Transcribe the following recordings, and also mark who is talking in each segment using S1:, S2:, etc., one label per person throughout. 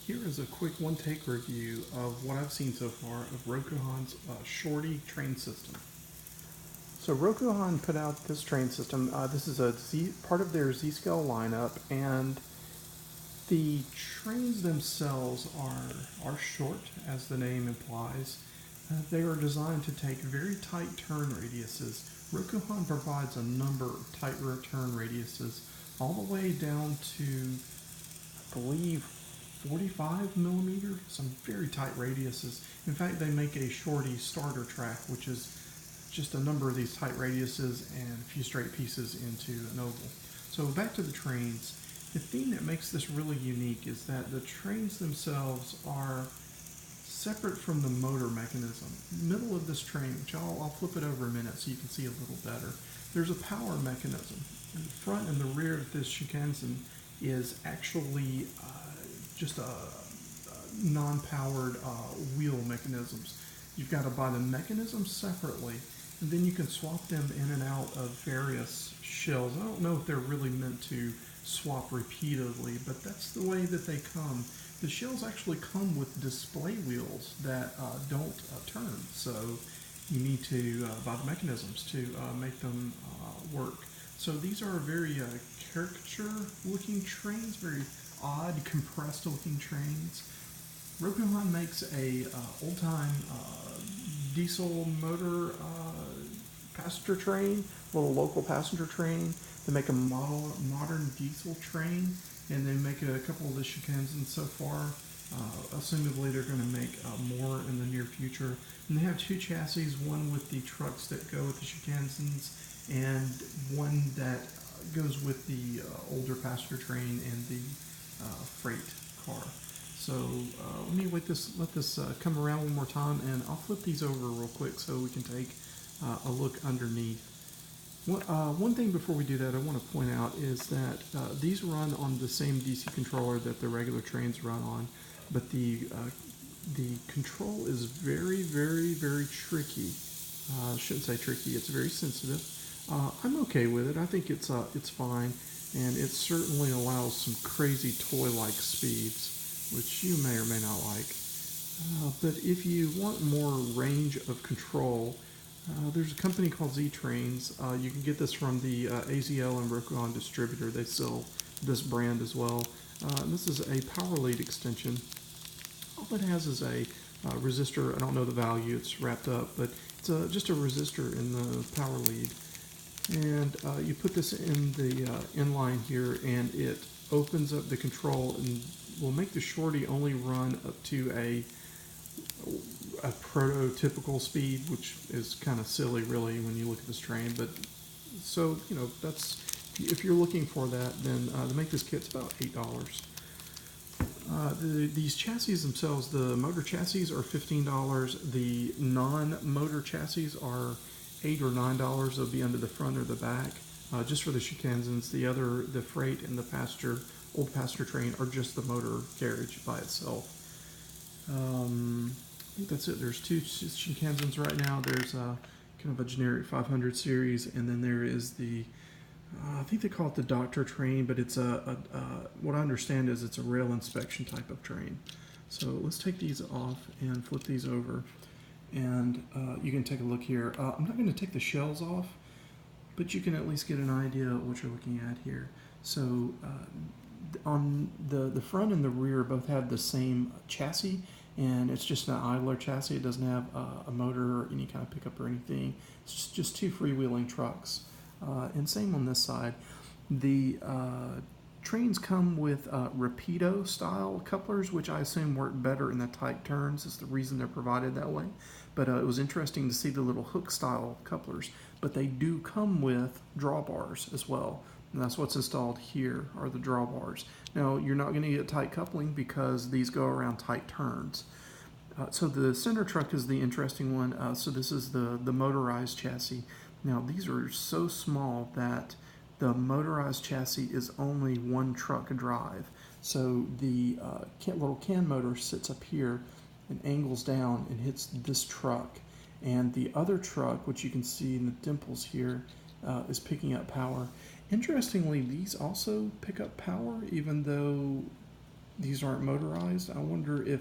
S1: Here is a quick one-take review of what I've seen so far of Rokuhan's Shorty train system. So Rokuhan put out this train system. This is part of their Z-scale lineup, and the trains themselves are short, as the name implies. They are designed to take very tight turn radiuses. Rokuhan provides a number of tight turn radiuses, all the way down to, I believe, 45 millimeter, some very tight radiuses. In fact, they make a Shorty starter track, which is just a number of these tight radiuses and a few straight pieces into an oval. So back to the trains. The thing that makes this really unique is that the trains themselves are separate from the motor mechanism. Middle of this train, which I'll flip it over a minute so you can see a little better, there's a power mechanism. In the front and the rear of this Shinkansen is actually just a non-powered wheel mechanisms. You've got to buy the mechanisms separately, and then you can swap them in and out of various shells. I don't know if they're really meant to swap repeatedly, but that's the way that they come. The shells actually come with display wheels that don't turn, so you need to buy the mechanisms to make them work. So these are very caricature-looking trains, very odd, compressed-looking trains. Rokuhan makes a old-time diesel motor passenger train, a little local passenger train. They make a modern diesel train, and they make a couple of the Shinkansens so far. Assumably they're going to make more in the near future. And they have two chassis, one with the trucks that go with the Shinkansens, and one that goes with the older passenger train and the freight car. So let me let this come around one more time, and I'll flip these over real quick so we can take a look underneath. One thing before we do that I want to point out is that these run on the same DC controller that the regular trains run on, but the control is very, very, very tricky. I shouldn't say tricky, it's very sensitive. I'm okay with it. I think it's fine, and it certainly allows some crazy toy-like speeds, which you may or may not like. But if you want more range of control, there's a company called Z-Trains. You can get this from the AZL and Rokuhan distributor. They sell this brand as well. This is a power lead extension. All it has is a resistor. I don't know the value. It's wrapped up, but it's just a resistor in the power lead. And you put this in the inline here, and it opens up the control and will make the Shorty only run up to a prototypical speed, which is kind of silly really when you look at this train. But so, you know, that's, if you're looking for that, then to make this kit's about $8. These chassis themselves, the motor chassis are $15. The non-motor chassis are $8 or $9. They'll be under the front or the back, just for the Shinkansens. The freight and the old passenger train are just the motor carriage by itself. I think that's it. There's two Shinkansens right now. There's kind of a generic 500 series, and then there is the I think they call it the doctor train, but it's what I understand is it's a rail inspection type of train. So let's take these off and flip these over, and you can take a look here. I'm not going to take the shells off, but you can at least get an idea of what you're looking at here. So on the front and the rear both have the same chassis, and it's just an idler chassis. It doesn't have a motor or any kind of pickup or anything. It's just two freewheeling trucks. And same on this side. The trains come with Rapido style couplers, which I assume work better in the tight turns. Is the reason they're provided that way. But it was interesting to see the little hook style couplers. But they do come with drawbars as well. And that's what's installed here, are the drawbars. Now, you're not going to get tight coupling because these go around tight turns. So the center truck is the interesting one. So this is the motorized chassis. Now, these are so small that the motorized chassis is only one truck drive. So the little can motor sits up here and angles down and hits this truck. And the other truck, which you can see in the dimples here, is picking up power. Interestingly, these also pick up power, even though these aren't motorized. I wonder if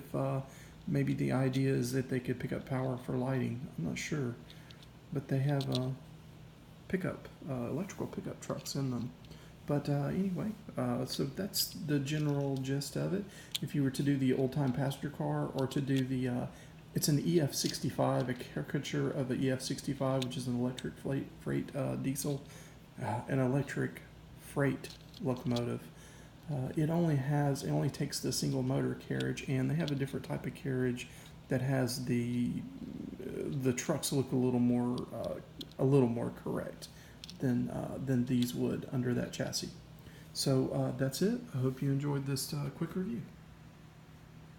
S1: maybe the idea is that they could pick up power for lighting. I'm not sure, but they have electrical pickup trucks in them. But anyway, so that's the general gist of it. If you were to do the old-time passenger car, or to do the, it's an EF65, a caricature of the EF65, which is an electric freight diesel, an electric freight locomotive. It only takes the single motor carriage, and they have a different type of carriage that has the trucks look a little more correct than these would under that chassis. So that's it. I hope you enjoyed this quick review.